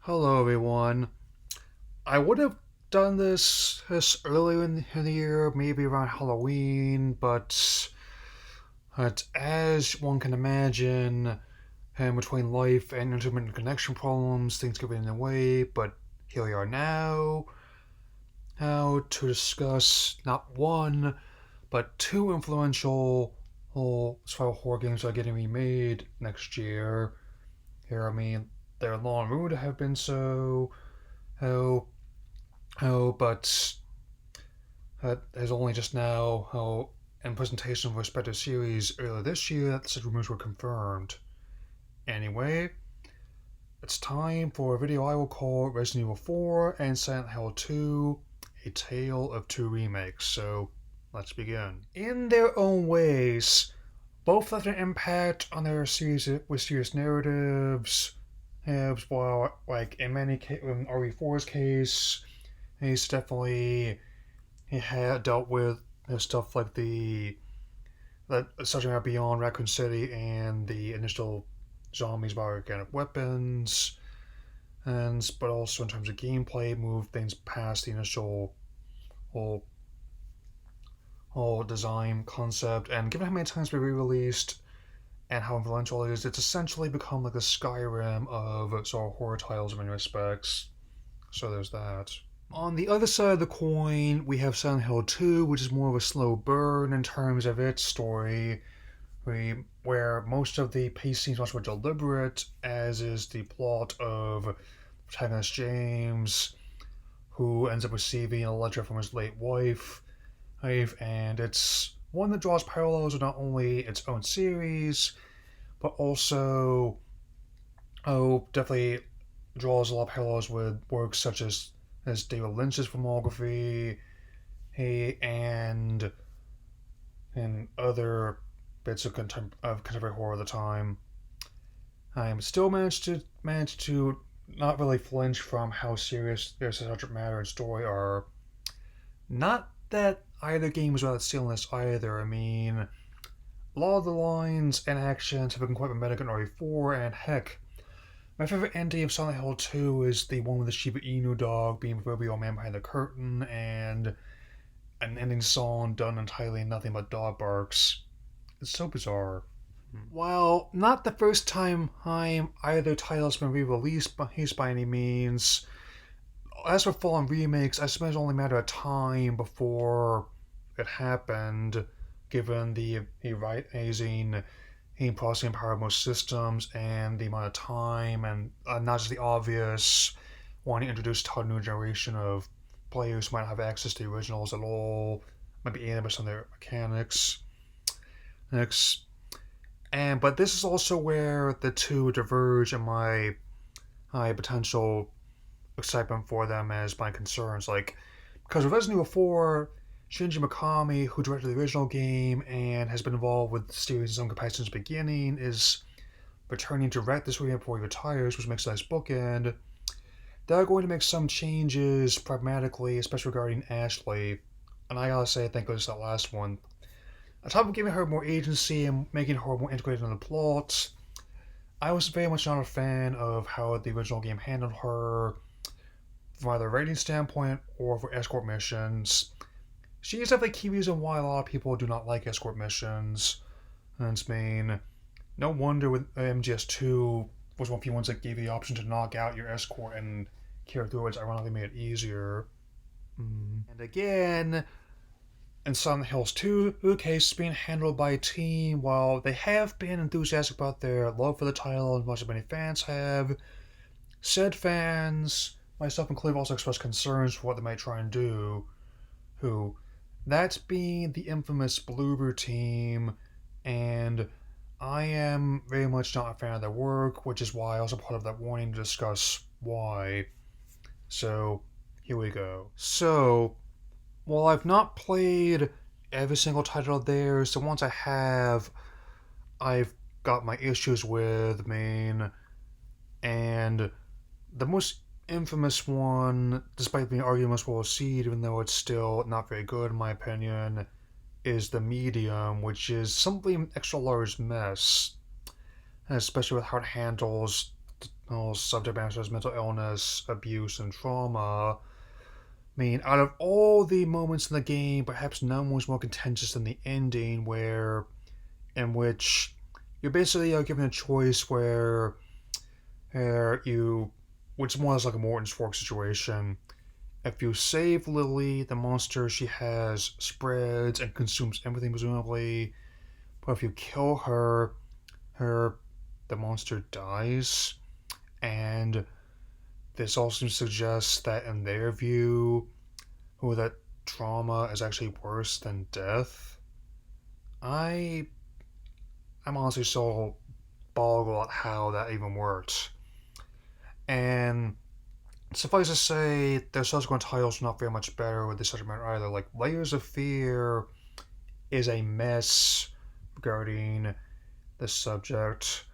Hello, everyone. I would have done this earlier in the year, maybe around Halloween, but as one can imagine, and between life and intermittent connection problems, things get in the way. But here we are now to discuss not one, but two influential survival horror games that are getting remade next year. Here, I mean, they're long rumored to have been so. Oh, but has only just now, in presentation of respective series earlier this year, that said rumors were confirmed. Anyway, it's time for a video I will call Resident Evil 4 and Silent Hill 2, A Tale of Two Remakes. So, let's begin. In their own ways, both left an impact on their series with serious narratives. While, like in in RE4's case, he's definitely he had dealt with stuff like such out beyond Raccoon City and the initial zombies by organic weapons, and but also in terms of gameplay, move things past the initial whole whole design concept. And given how many times we re-released and how influential it is, it's essentially become like the Skyrim of sort of horror titles in many respects. So there's that. On the other side of the coin, we have Silent Hill 2, which is more of a slow burn in terms of its story, where most of the pacing is much more deliberate, as is the plot of protagonist James, who ends up receiving a letter from his late wife, and it's one that draws parallels with not only its own series, but also, definitely draws a lot of parallels with works such as David Lynch's filmography, and other bits of contemporary horror of the time. I still managed to not really flinch from how serious their subject matter and story are. Not that either game was without silliness either. I mean, a lot of the lines and actions have been quite mimetic in RE4, and heck, my favorite ending of Silent Hill 2 is the one with the Shiba Inu dog being the real man behind the curtain, and an ending song done entirely in nothing but dog barks. It's so bizarre. While not the first time either title has been re-released by any means, as for full-on remakes, I suppose it's only a matter of time before it happened, given the rising processing power of most systems and the amount of time, and not just the obvious wanting to introduce a new generation of players who might not have access to the originals at all, might be alien by some of their mechanics. Next, but this is also where the two diverge in my potential excitement for them as my concerns. Like, because with Resident Evil 4, Shinji Mikami, who directed the original game and has been involved with the series in some capacity since the beginning, is returning to direct this remake before he retires, which makes a nice bookend. They're going to make some changes pragmatically, especially regarding Ashley. And I gotta say, I think it was that last one. On top of giving her more agency and making her more integrated in the plot, I was very much not a fan of how the original game handled her, from either a rating standpoint or for escort missions. She is definitely a key reason why a lot of people do not like escort missions. And I mean, no wonder with MGS2 was one of the ones that gave you the option to knock out your escort and carry through, which ironically made it easier. And again, in Silent Hills 2, the case is being handled by a team. While they have been enthusiastic about their love for the title, as much as many fans have, said fans, myself included, also expressed concerns for what they might try and do. That being the infamous Bloober team, and I am very much not a fan of their work, which is why I also put up that warning to discuss why. So, here we go. So, while I've not played every single title of theirs, the ones I have, I've got my issues with, and the most infamous one, despite being argued most well received, even though it's still not very good in my opinion, is the Medium, which is simply an extra large mess, especially with how it handles subject matter as mental illness, abuse, and trauma. I mean, out of all the moments in the game, perhaps none was more contentious than the ending, in which you're basically given a choice where which is more or less like a Morton's Fork situation. If you save Lily, the monster she has spreads and consumes everything presumably. But if you kill her, her the monster dies. And this also suggests that in their view, that trauma is actually worse than death. I I'm honestly so boggled at how that even worked. And suffice to say, their subsequent titles are not very much better with this subject matter either. Like Layers of Fear is a mess regarding the subject,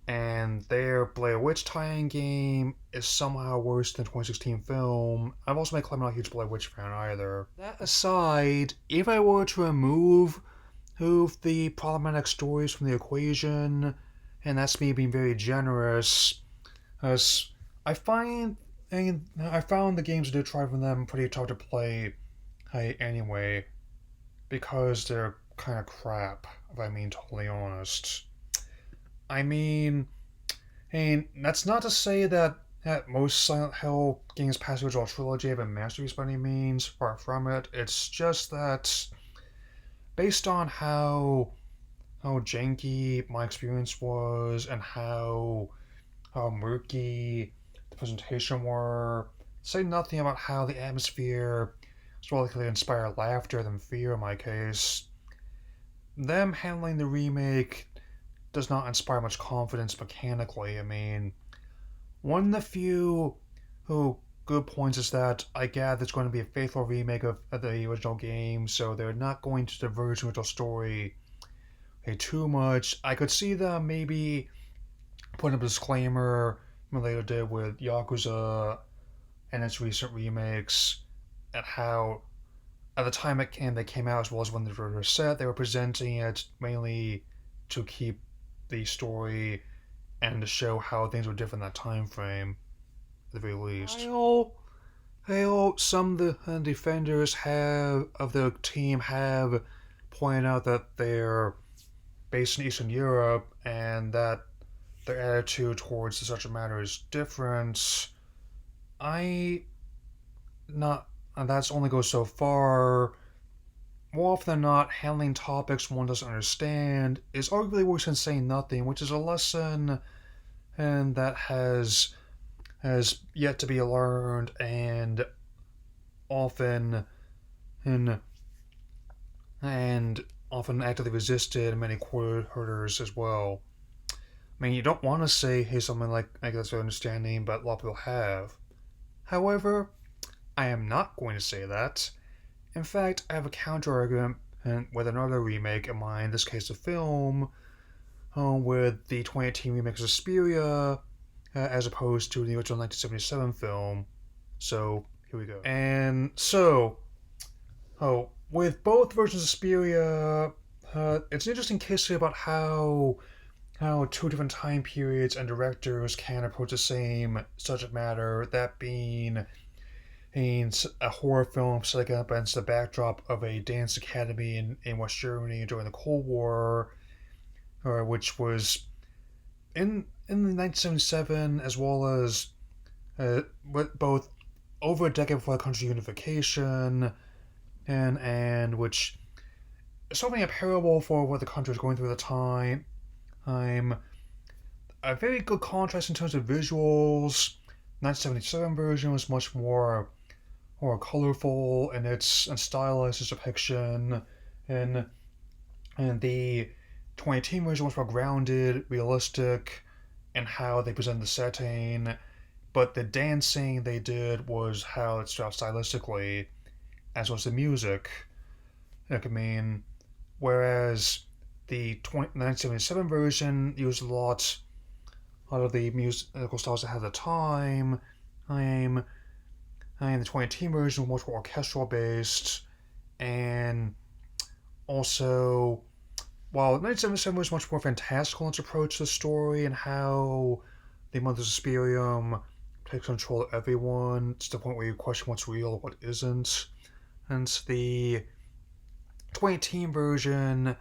and their Blair Witch tie-in game is somehow worse than the 2016 film. I've also made claim I'm not a huge Blair Witch fan either. That aside, if I were to remove the problematic stories from the equation, and that's me being very generous, as I find I found the games that did try from them pretty tough to play anyway, because they're kind of crap, if I'm being totally honest. I mean, and that's not to say that most Silent Hill games past the original trilogy have been masterpieces by any means, far from it. It's just that, based on how janky my experience was and how murky the presentation were, say nothing about how the atmosphere is more likely to inspire laughter than fear in my case. Them handling the remake does not inspire much confidence mechanically. I mean, one of the few good points is that I gather it's going to be a faithful remake of the original game, so they're not going to diverge from the original story too much. I could see them maybe putting up a disclaimer later did with Yakuza and its recent remakes, at how at the time they came out as well as when they were set, they were presenting it mainly to keep the story and to show how things were different in that time frame, at the very least. Some of the defenders of the team have pointed out that they're based in Eastern Europe and that their attitude towards the subject matter is different. I not and that's only goes so far. More often than not, handling topics one doesn't understand is arguably worse than saying nothing, which is a lesson and that has yet to be learned and often and and often actively resisted in many quarters as well. I mean, you don't want to say, hey, something like, I guess your understanding, but a lot of people have. However, I am not going to say that. In fact, I have a counter argument with another remake of mine, in this case a film, with the 2018 remake of Suspiria, as opposed to the original 1977 film. So, here we go. And so, with both versions of Suspiria, it's an interesting case about how two different time periods and directors can approach the same subject matter, that being a horror film set up against the backdrop of a dance academy in West Germany during the Cold War, which was in 1977, as well as both over a decade before the country's unification, and which is something a parable for what the country was going through at the time. I'm a very good contrast in terms of visuals. 1977 version was much more colorful in its and stylized its depiction, and the 2018 version was more grounded, realistic, in how they presented the setting. But the dancing they did was how it's shot stylistically, as was the music. Like, I mean, whereas the 1977 version used a lot of the musical styles it had at the time. I'm the 2018 version was more orchestral based, and also, while 1977 was much more fantastical in its approach to the story and how the Mother Suspirium takes control of everyone to the point where you question what's real and what isn't. And the 2018 version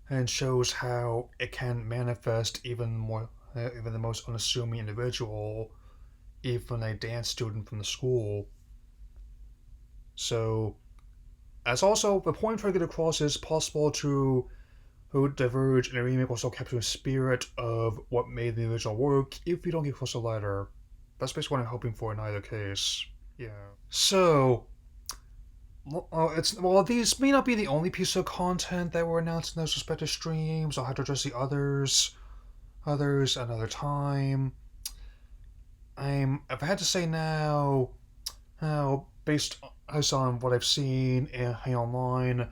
and shows how it can manifest even the most unassuming individual, even a dance student from the school. So, as also the point trying to get across is possible to diverge in a remake will still capture the spirit of what made the original work if you don't get across the letter. That's basically what I'm hoping for in either case. Yeah. So, these may not be the only piece of content that were announced in those respective streams. I'll have to address the others another time. If I had to say now, based on what I've seen online,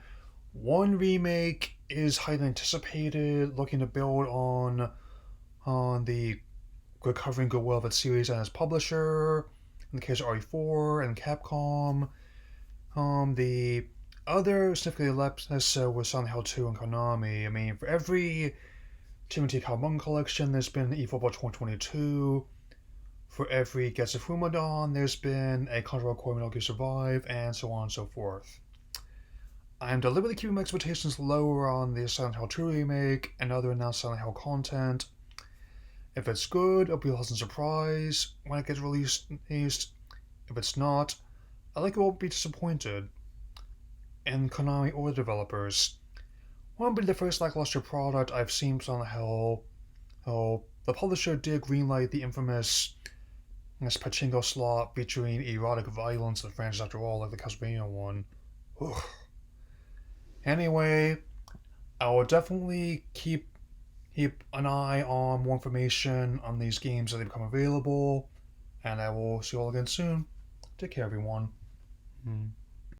one remake is highly anticipated, looking to build on the recovering goodwill of its series and its publisher. In the case of RE4 and Capcom, the other significantly less was Silent Hill 2 and Konami. I mean, for every Timothy Calmon collection, there's been eFootball 2022. For every Gets of Fumadon, there's been a Contra Core Metal Gear Survive, and so on and so forth. I'm deliberately keeping my expectations lower on the Silent Hill 2 remake and other announced Silent Hill content. If it's good, it'll be a pleasant surprise when it gets released. If it's not, I won't be disappointed. And Konami or the developers. Won't be the first lackluster product I've seen from Silent Hill. The publisher did greenlight the infamous pachinko slot featuring erotic violence in the franchise after all, like the Castlevania one. Ugh. Anyway, I will definitely keep an eye on more information on these games as they become available, and I will see you all again soon. Take care, everyone.